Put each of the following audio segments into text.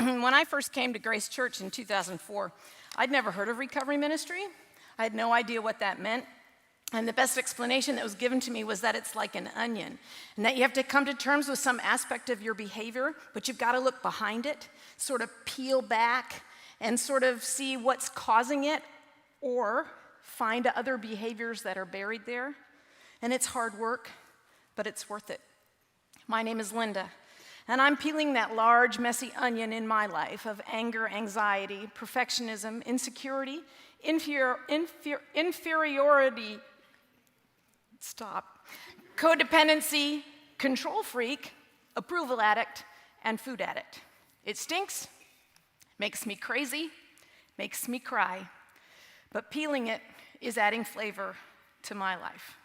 When I first came to Grace Church in 2004, I'd never heard of recovery ministry. I had no idea what that meant. And the best explanation that was given to me was that it's like an onion, and that you have to come to terms with some aspect of your behavior, but you've got to look behind it, sort of peel back and sort of see what's causing it, or find other behaviors that are buried there. And it's hard work, but it's worth it. My name is Linda, and I'm peeling that large, messy onion in my life of anger, anxiety, perfectionism, insecurity, inferiority, codependency, control freak, approval addict, and food addict. It stinks, makes me crazy, makes me cry, but peeling it is adding flavor to my life.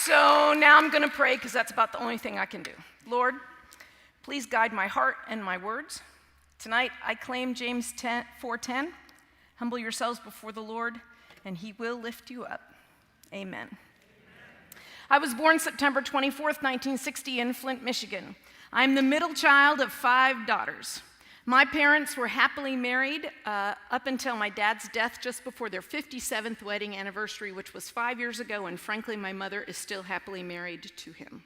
So now I'm going to pray, because that's about the only thing I can do. Lord, please guide my heart and my words. Tonight I claim James 4:10. Humble yourselves before the Lord, and he will lift you up. Amen. I was born September 24th, 1960 in Flint, Michigan. I'm the middle child of 5 daughters. My parents were happily married up until my dad's death just before their 57th wedding anniversary, which was 5 years ago, and frankly, my mother is still happily married to him.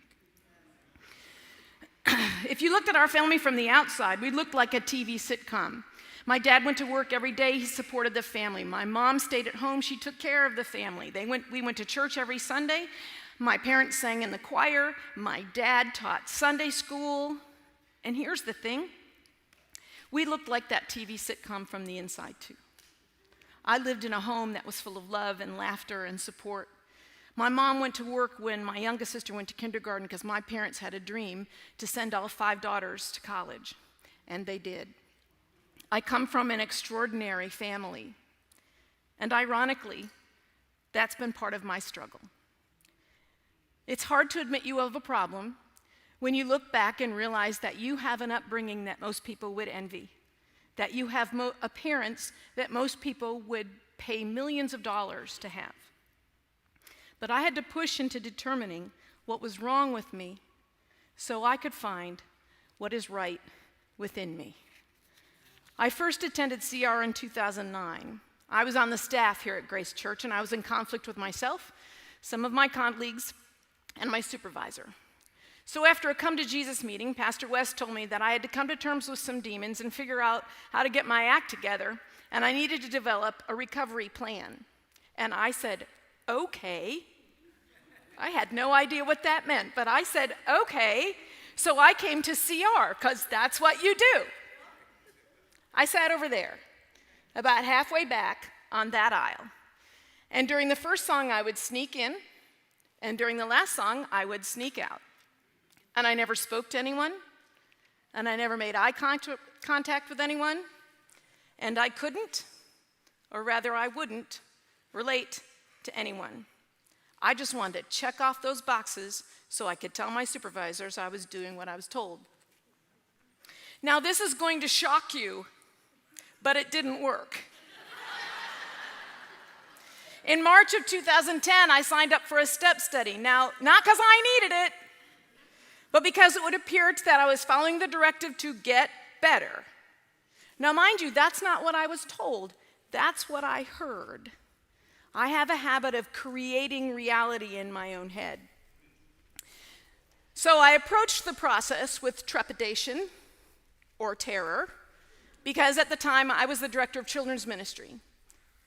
If you looked at our family from the outside, we looked like a TV sitcom. My dad went to work every day. He supported the family. My mom stayed at home. She took care of the family. We went to church every Sunday. My parents sang in the choir. My dad taught Sunday school. And here's the thing. We looked like that TV sitcom from the inside, too. I lived in a home that was full of love and laughter and support. My mom went to work when my youngest sister went to kindergarten because my parents had a dream to send all 5 daughters to college, and they did. I come from an extraordinary family, and ironically, that's been part of my struggle. It's hard to admit you have a problem when you look back and realize that you have an upbringing that most people would envy, that you have parents that most people would pay millions of dollars to have. But I had to push into determining what was wrong with me so I could find what is right within me. I first attended CR in 2009. I was on the staff here at Grace Church, and I was in conflict with myself, some of my colleagues, and my supervisor. So after a Come to Jesus meeting, Pastor West told me that I had to come to terms with some demons and figure out how to get my act together, and I needed to develop a recovery plan. And I said, okay. I had no idea what that meant, but I said, okay. So I came to CR, because that's what you do. I sat over there, about halfway back on that aisle. And during the first song, I would sneak in, and during the last song, I would sneak out. And I never spoke to anyone, and I never made eye contact with anyone, and I couldn't, or rather I wouldn't, relate to anyone. I just wanted to check off those boxes so I could tell my supervisors I was doing what I was told. Now, this is going to shock you, but it didn't work. In March of 2010, I signed up for a step study. Now, not because I needed it, but because it would appear that I was following the directive to get better. Now, mind you, that's not what I was told. That's what I heard. I have a habit of creating reality in my own head. So I approached the process with trepidation or terror, because at the time I was the director of children's ministry,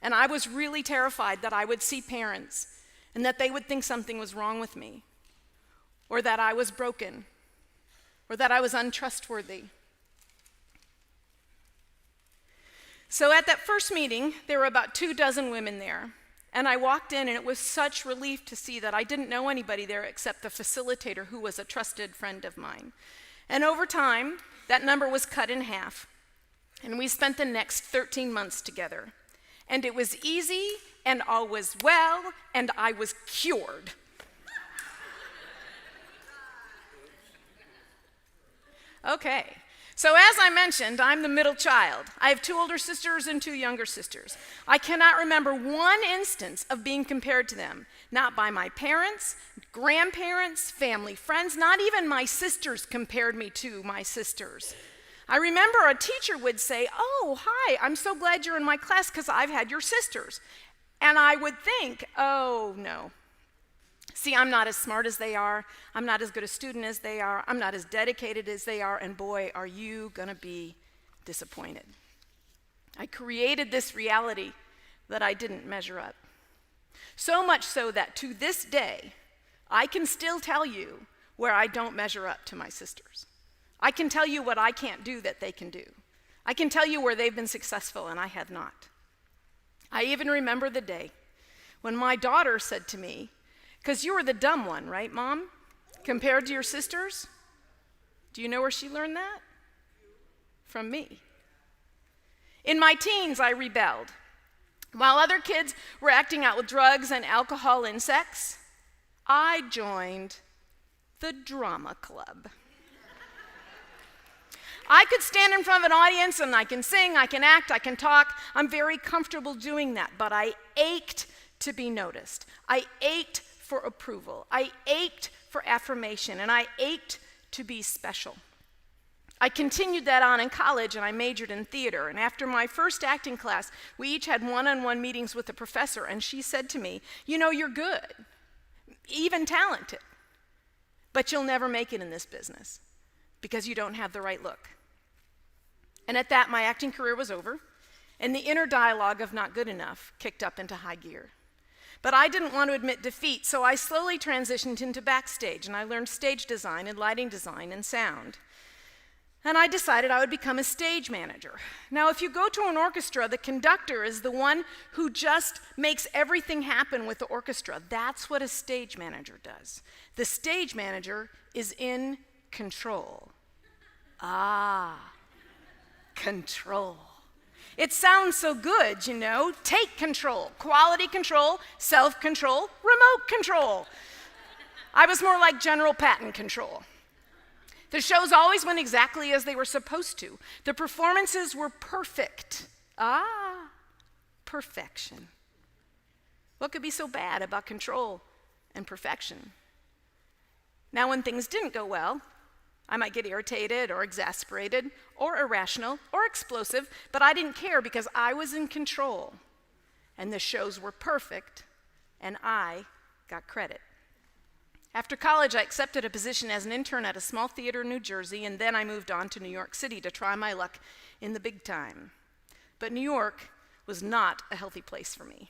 and I was really terrified that I would see parents and that they would think something was wrong with me, or that I was broken, or that I was untrustworthy. So at that first meeting, there were about 24 women there, and I walked in, and it was such relief to see that I didn't know anybody there except the facilitator, who was a trusted friend of mine. And over time, that number was cut in half, and we spent the next 13 months together. And it was easy, and all was well, and I was cured. Okay, So as I mentioned, I'm the middle child. I have 2 older sisters and 2 younger sisters. I cannot remember one instance of being compared to them, not by my parents, grandparents, family, friends, not even my sisters compared me to my sisters. I remember a teacher would say, "Oh, hi, I'm so glad you're in my class because I've had your sisters." And I would think, oh no. See, I'm not as smart as they are. I'm not as good a student as they are. I'm not as dedicated as they are. And boy, are you going to be disappointed. I created this reality that I didn't measure up. So much so that to this day, I can still tell you where I don't measure up to my sisters. I can tell you what I can't do that they can do. I can tell you where they've been successful and I have not. I even remember the day when my daughter said to me, "Because you were the dumb one, right, Mom? Compared to your sisters?" Do you know where she learned that? From me. In my teens, I rebelled. While other kids were acting out with drugs and alcohol and sex, I joined the drama club. I could stand in front of an audience and I can sing, I can act, I can talk. I'm very comfortable doing that, but I ached to be noticed. I ached for approval. I ached for affirmation, and I ached to be special. I continued that on in college, and I majored in theater. And after my first acting class, we each had one-on-one meetings with the professor, and she said to me, "You know, you're good, even talented, but you'll never make it in this business because you don't have the right look." And at that, my acting career was over, and the inner dialogue of not good enough kicked up into high gear. But I didn't want to admit defeat, so I slowly transitioned into backstage, and I learned stage design and lighting design and sound. And I decided I would become a stage manager. Now, if you go to an orchestra, the conductor is the one who just makes everything happen with the orchestra. That's what a stage manager does. The stage manager is in control. Control. It sounds so good, you know. Take control, quality control, self-control, remote control. I was more like General Patton control. The shows always went exactly as they were supposed to. The performances were perfect. Perfection. What could be so bad about control and perfection? Now, when things didn't go well, I might get irritated or exasperated or irrational or explosive, but I didn't care because I was in control. And the shows were perfect, and I got credit. After college, I accepted a position as an intern at a small theater in New Jersey, and then I moved on to New York City to try my luck in the big time. But New York was not a healthy place for me.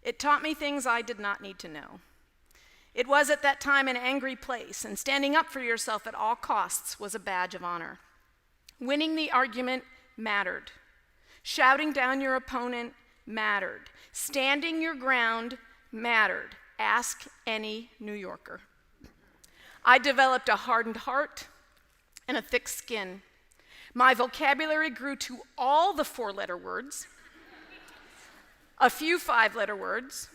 It taught me things I did not need to know. It was at that time an angry place, and standing up for yourself at all costs was a badge of honor. Winning the argument mattered. Shouting down your opponent mattered. Standing your ground mattered. Ask any New Yorker. I developed a hardened heart and a thick skin. My vocabulary grew to all the 4-letter words, a few 5-letter words,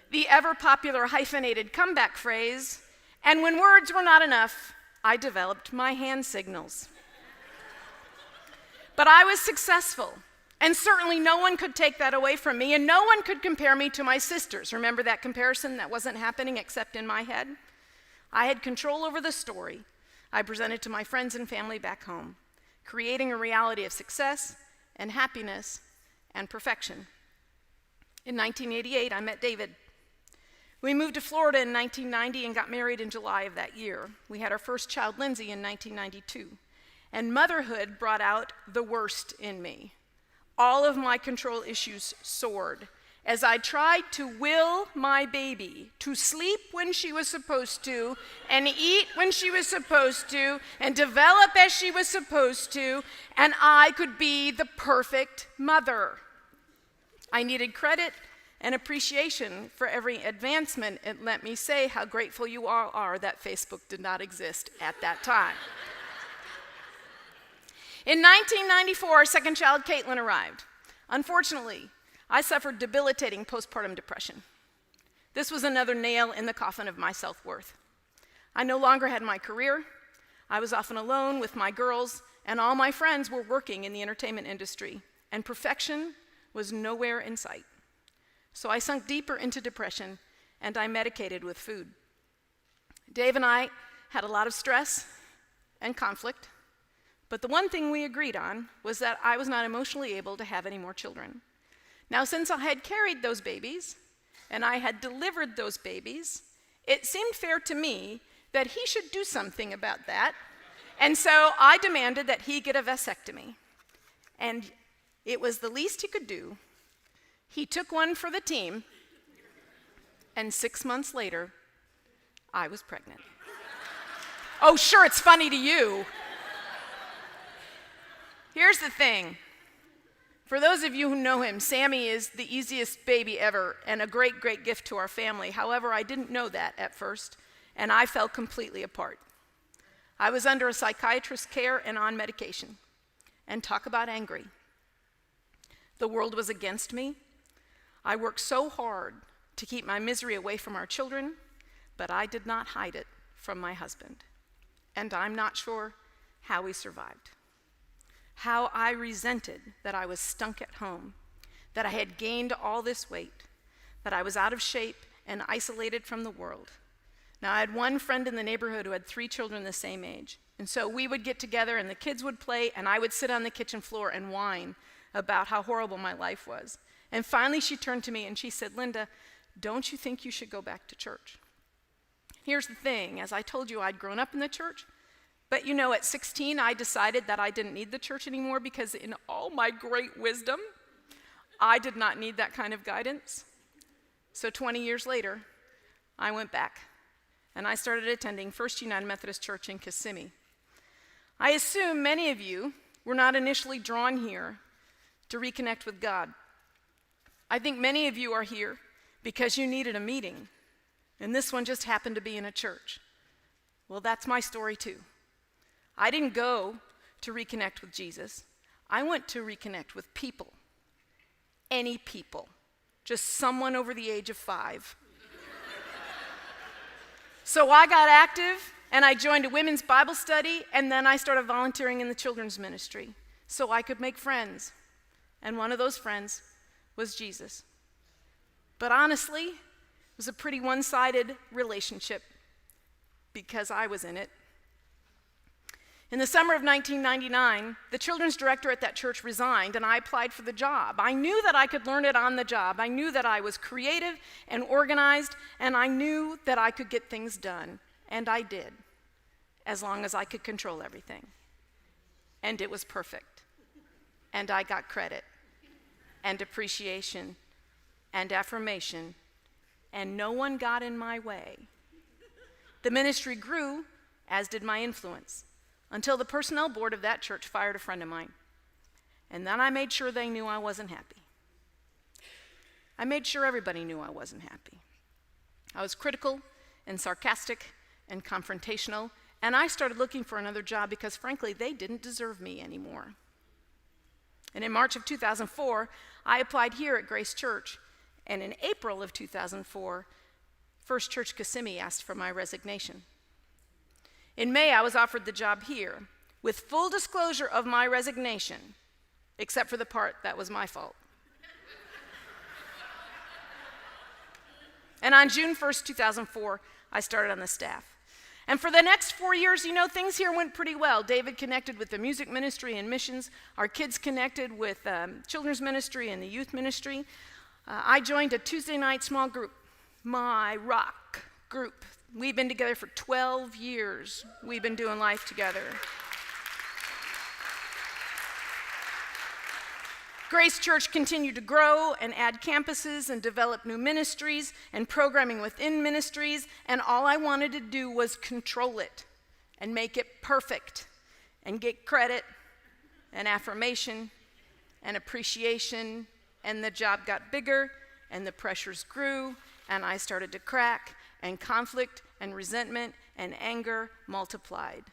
the ever-popular hyphenated comeback phrase, and when words were not enough, I developed my hand signals. But I was successful, and certainly no one could take that away from me, and no one could compare me to my sisters. Remember that comparison that wasn't happening except in my head? I had control over the story I presented to my friends and family back home, creating a reality of success and happiness and perfection. In 1988, I met David. We moved to Florida in 1990 and got married in July of that year. We had our first child, Lindsay, in 1992. And motherhood brought out the worst in me. All of my control issues soared as I tried to will my baby to sleep when she was supposed to, and eat when she was supposed to, and develop as she was supposed to, and I could be the perfect mother. I needed credit and appreciation for every advancement, and let me say how grateful you all are that Facebook did not exist at that time. In 1994, our second child, Caitlin, arrived. Unfortunately, I suffered debilitating postpartum depression. This was another nail in the coffin of my self-worth. I no longer had my career. I was often alone with my girls and all my friends were working in the entertainment industry, and perfection was nowhere in sight. So I sunk deeper into depression, and I medicated with food. Dave and I had a lot of stress and conflict, but the one thing we agreed on was that I was not emotionally able to have any more children. Now, since I had carried those babies, and I had delivered those babies, it seemed fair to me that he should do something about that. And so I demanded that he get a vasectomy. And it was the least he could do. He took one for the team, and 6 months later, I was pregnant. Oh, sure, it's funny to you. Here's the thing. For those of you who know him, Sammy is the easiest baby ever and a great, great gift to our family. However, I didn't know that at first, and I fell completely apart. I was under a psychiatrist's care and on medication. And talk about angry. The world was against me. I worked so hard to keep my misery away from our children, but I did not hide it from my husband. And I'm not sure how we survived. How I resented that I was stunk at home, that I had gained all this weight, that I was out of shape and isolated from the world. Now, I had one friend in the neighborhood who had 3 children the same age. And so we would get together and the kids would play, and I would sit on the kitchen floor and whine about how horrible my life was. And finally, she turned to me and she said, "Linda, don't you think you should go back to church?" Here's the thing. As I told you, I'd grown up in the church. But you know, at 16, I decided that I didn't need the church anymore because in all my great wisdom, I did not need that kind of guidance. So 20 years later, I went back and I started attending First United Methodist Church in Kissimmee. I assume many of you were not initially drawn here to reconnect with God. I think many of you are here because you needed a meeting, and this one just happened to be in a church. Well, that's my story too. I didn't go to reconnect with Jesus. I went to reconnect with people. Any people. Just someone over the age of 5. So I got active, and I joined a women's Bible study, and then I started volunteering in the children's ministry so I could make friends. And one of those friends was Jesus. But honestly, it was a pretty one-sided relationship because I was in it. In the summer of 1999, the children's director at that church resigned, and I applied for the job. I knew that I could learn it on the job. I knew that I was creative and organized, and I knew that I could get things done. And I did, as long as I could control everything. And it was perfect. And I got credit, and appreciation, and affirmation, and no one got in my way. The ministry grew, as did my influence, until the personnel board of that church fired a friend of mine. And then I made sure they knew I wasn't happy. I made sure everybody knew I wasn't happy. I was critical and sarcastic and confrontational, and I started looking for another job because, frankly, they didn't deserve me anymore. And in March of 2004, I applied here at Grace Church, and in April of 2004, First Church Kissimmee asked for my resignation. In May, I was offered the job here, with full disclosure of my resignation, except for the part that was my fault. And on June 1st, 2004, I started on the staff. And for the next 4 years, things here went pretty well. David connected with the music ministry and missions. Our kids connected with children's ministry and the youth ministry. I joined a Tuesday night small group, My Rock group. We've been together for 12 years. We've been doing life together. Grace Church continued to grow and add campuses and develop new ministries and programming within ministries, and all I wanted to do was control it and make it perfect and get credit and affirmation and appreciation, and the job got bigger and the pressures grew and I started to crack, and conflict and resentment and anger multiplied.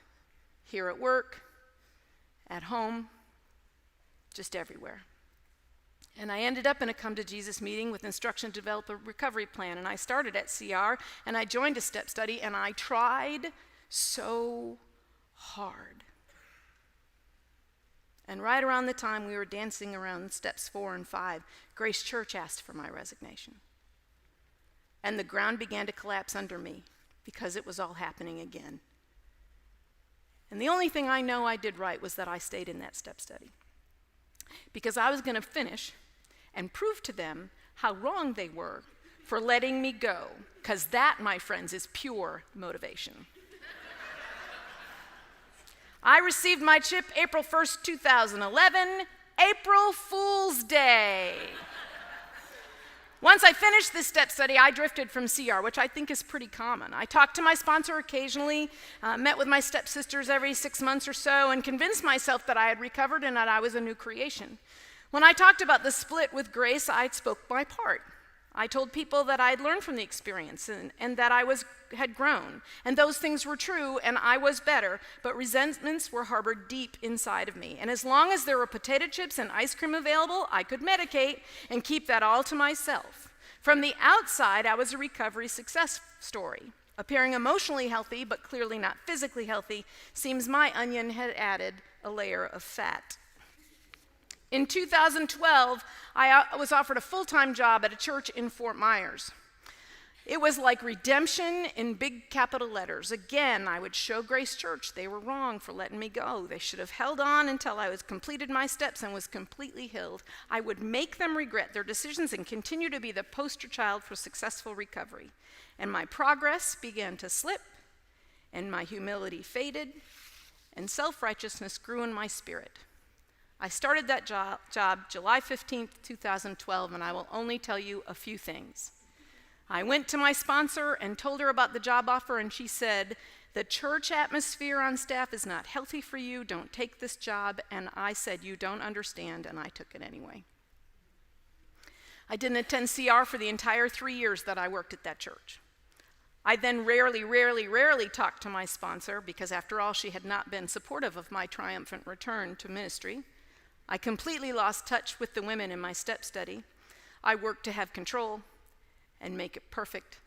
Here at work, at home, just everywhere. And I ended up in a Come to Jesus meeting with instruction to develop a recovery plan. And I started at CR, and I joined a step study, and I tried so hard. And right around the time we were dancing around steps 4 and 5, Grace Church asked for my resignation. And the ground began to collapse under me because it was all happening again. And the only thing I know I did right was that I stayed in that step study. Because I was going to finish and prove to them how wrong they were for letting me go. Because that, my friends, is pure motivation. I received my chip April 1st, 2011, April Fool's Day. Once I finished this step study, I drifted from CR, which I think is pretty common. I talked to my sponsor occasionally, met with my stepsisters every 6 months or so, and convinced myself that I had recovered and that I was a new creation. When I talked about the split with Grace, I spoke my part. I told people that I had learned from the experience and that I had grown. And those things were true, and I was better, but resentments were harbored deep inside of me. And as long as there were potato chips and ice cream available, I could medicate and keep that all to myself. From the outside, I was a recovery success story. Appearing emotionally healthy, but clearly not physically healthy, seems my onion had added a layer of fat. In 2012, I was offered a full-time job at a church in Fort Myers. It was like redemption in big capital letters. Again, I would show Grace Church they were wrong for letting me go. They should have held on until I was completed my steps and was completely healed. I would make them regret their decisions and continue to be the poster child for successful recovery. And my progress began to slip, and my humility faded, and self-righteousness grew in my spirit. I started that job July 15th, 2012, and I will only tell you a few things. I went to my sponsor and told her about the job offer, and she said, "The church atmosphere on staff is not healthy for you. Don't take this job." And I said, "You don't understand," and I took it anyway. I didn't attend CR for the entire 3 years that I worked at that church. I then rarely talked to my sponsor because, after all, she had not been supportive of my triumphant return to ministry. I completely lost touch with the women in my step study. I worked to have control and make it perfect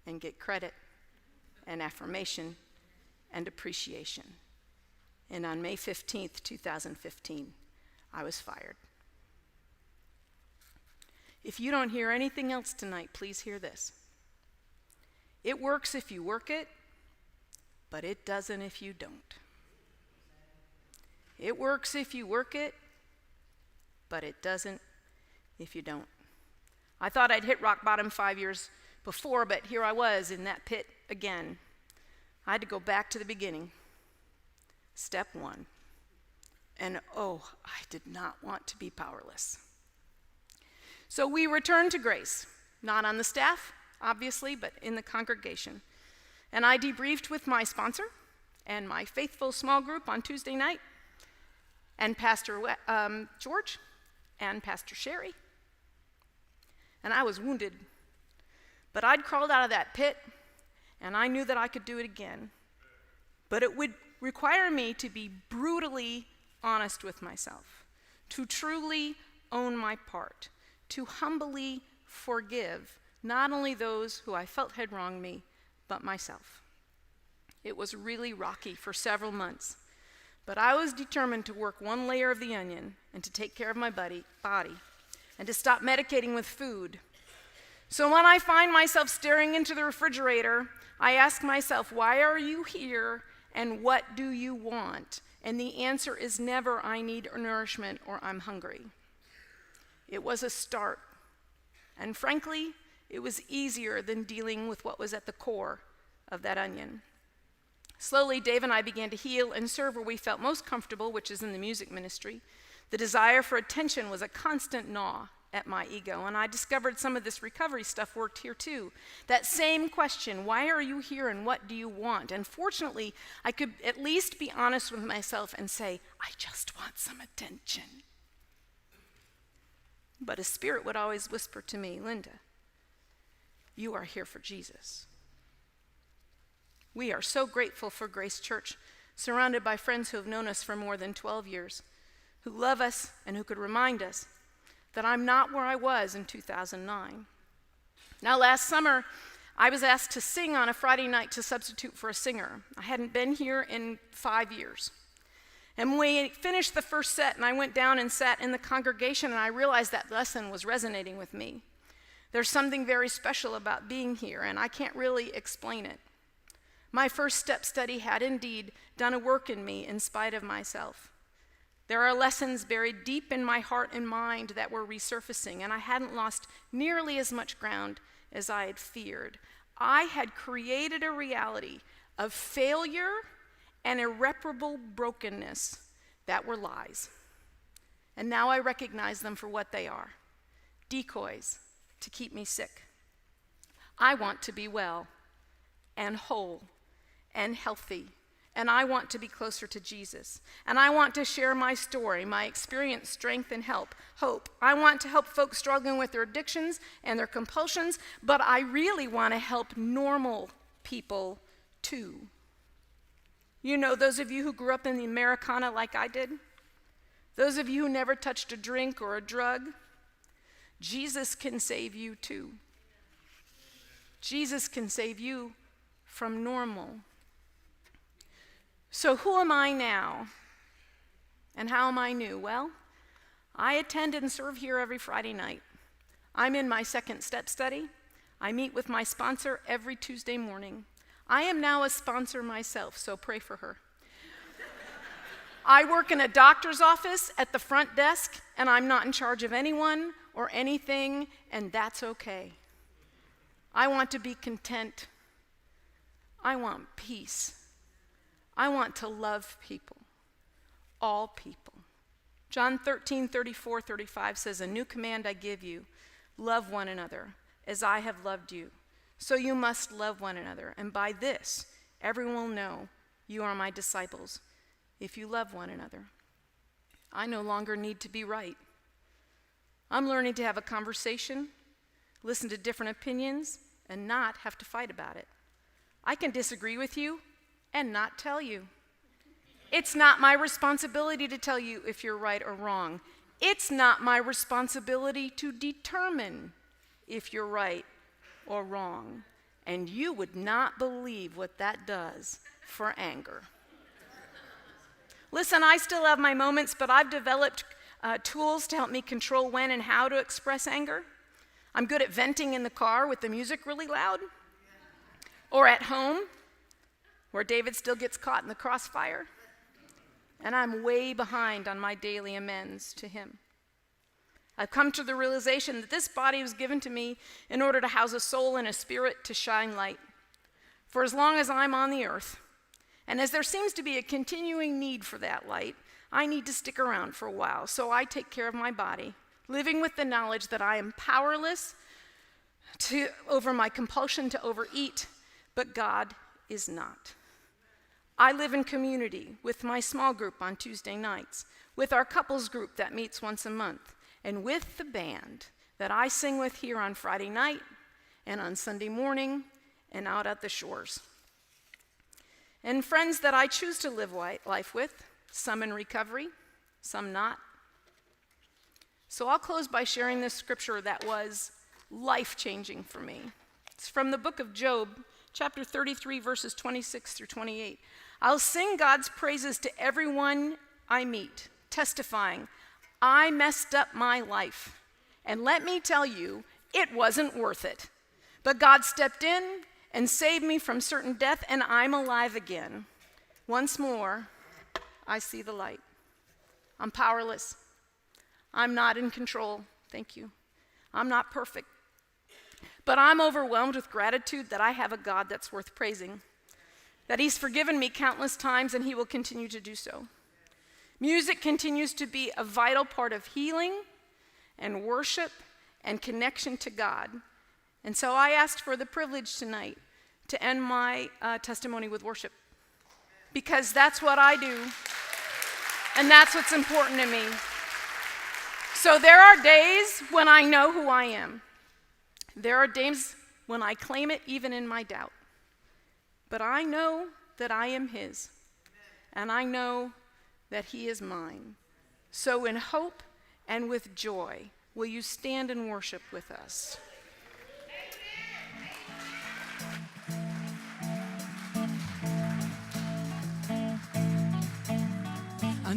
and get credit and affirmation and appreciation. And on May 15th, 2015, I was fired. If you don't hear anything else tonight, please hear this. It works if you work it, but it doesn't if you don't. It works if you work it, but it doesn't if you don't. I thought I'd hit rock bottom 5 years before, but here I was in that pit again. I had to go back to the beginning. Step 1. And oh, I did not want to be powerless. So we returned to Grace, not on the staff, obviously, but in the congregation. And I debriefed with my sponsor and my faithful small group on Tuesday night, and Pastor George, and Pastor Sherry. And I was wounded, but I'd crawled out of that pit, and I knew that I could do it again. But it would require me to be brutally honest with myself, to truly own my part, to humbly forgive not only those who I felt had wronged me, but myself. It was really rocky for several months. But I was determined to work one layer of the onion and to take care of my body and to stop medicating with food. So when I find myself staring into the refrigerator, I ask myself, why are you here and what do you want? And the answer is never, I need nourishment or I'm hungry. It was a start. And frankly, it was easier than dealing with what was at the core of that onion. Slowly, Dave and I began to heal and serve where we felt most comfortable, which is in the music ministry. The desire for attention was a constant gnaw at my ego, and I discovered some of this recovery stuff worked here too. That same question, why are you here and what do you want? And fortunately, I could at least be honest with myself and say, I just want some attention. But a spirit would always whisper to me, Linda, you are here for Jesus. We are so grateful for Grace Church, surrounded by friends who have known us for more than 12 years, who love us and who could remind us that I'm not where I was in 2009. Now, last summer, I was asked to sing on a Friday night to substitute for a singer. I hadn't been here in 5 years. And when we finished the first set and I went down and sat in the congregation and I realized that lesson was resonating with me. There's something very special about being here and I can't really explain it. My first step study had indeed done a work in me in spite of myself. There are lessons buried deep in my heart and mind that were resurfacing, and I hadn't lost nearly as much ground as I had feared. I had created a reality of failure and irreparable brokenness that were lies. And now I recognize them for what they are, decoys to keep me sick. I want to be well and whole and healthy, and I want to be closer to Jesus. And I want to share my story, my experience, strength, and hope. I want to help folks struggling with their addictions and their compulsions, but I really want to help normal people too. You know, those of you who grew up in the Americana like I did, those of you who never touched a drink or a drug, Jesus can save you too. Jesus can save you from normal. So who am I now? And how am I new? Well, I attend and serve here every Friday night. I'm in my second step study. I meet with my sponsor every Tuesday morning. I am now a sponsor myself, so pray for her. I work in a doctor's office at the front desk, and I'm not in charge of anyone or anything, and that's okay. I want to be content. I want peace. I want to love people, all people. John 13:34-35 says, "A new command I give you, love one another as I have loved you. So you must love one another, and by this everyone will know you are my disciples, if you love one another." I no longer need to be right. I'm learning to have a conversation, listen to different opinions, and not have to fight about it. I can disagree with you and not tell you. It's not my responsibility to tell you if you're right or wrong. It's not my responsibility to determine if you're right or wrong. And you would not believe what that does for anger. Listen, I still have my moments, but I've developed tools to help me control when and how to express anger. I'm good at venting in the car with the music really loud, or at home, where David still gets caught in the crossfire, and I'm way behind on my daily amends to him. I've come to the realization that this body was given to me in order to house a soul and a spirit to shine light. For as long as I'm on the earth, and as there seems to be a continuing need for that light, I need to stick around for a while, so I take care of my body, living with the knowledge that I am powerless over my compulsion to overeat, but God is not. I live in community with my small group on Tuesday nights, with our couples group that meets once a month, and with the band that I sing with here on Friday night and on Sunday morning and out at the shores. And friends that I choose to live life with, some in recovery, some not. So I'll close by sharing this scripture that was life-changing for me. It's from the book of Job, chapter 33, verses 26-28. I'll sing God's praises to everyone I meet, testifying, I messed up my life. And let me tell you, it wasn't worth it. But God stepped in and saved me from certain death, and I'm alive again. Once more, I see the light. I'm powerless. I'm not in control. Thank you. I'm not perfect. But I'm overwhelmed with gratitude that I have a God that's worth praising, that he's forgiven me countless times and he will continue to do so. Music continues to be a vital part of healing and worship and connection to God. And so I asked for the privilege tonight to end my testimony with worship, because that's what I do, and that's what's important to me. So there are days when I know who I am. There are days when I claim it even in my doubt. But I know that I am his, and I know that he is mine. So in hope and with joy, will you stand and worship with us? I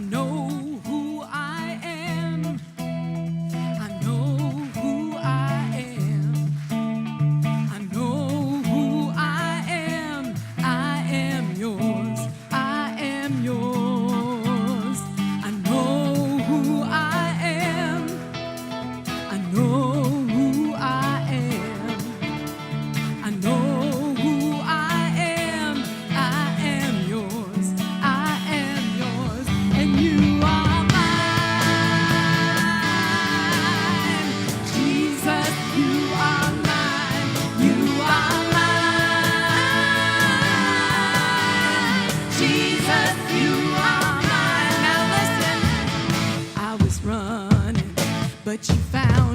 but you found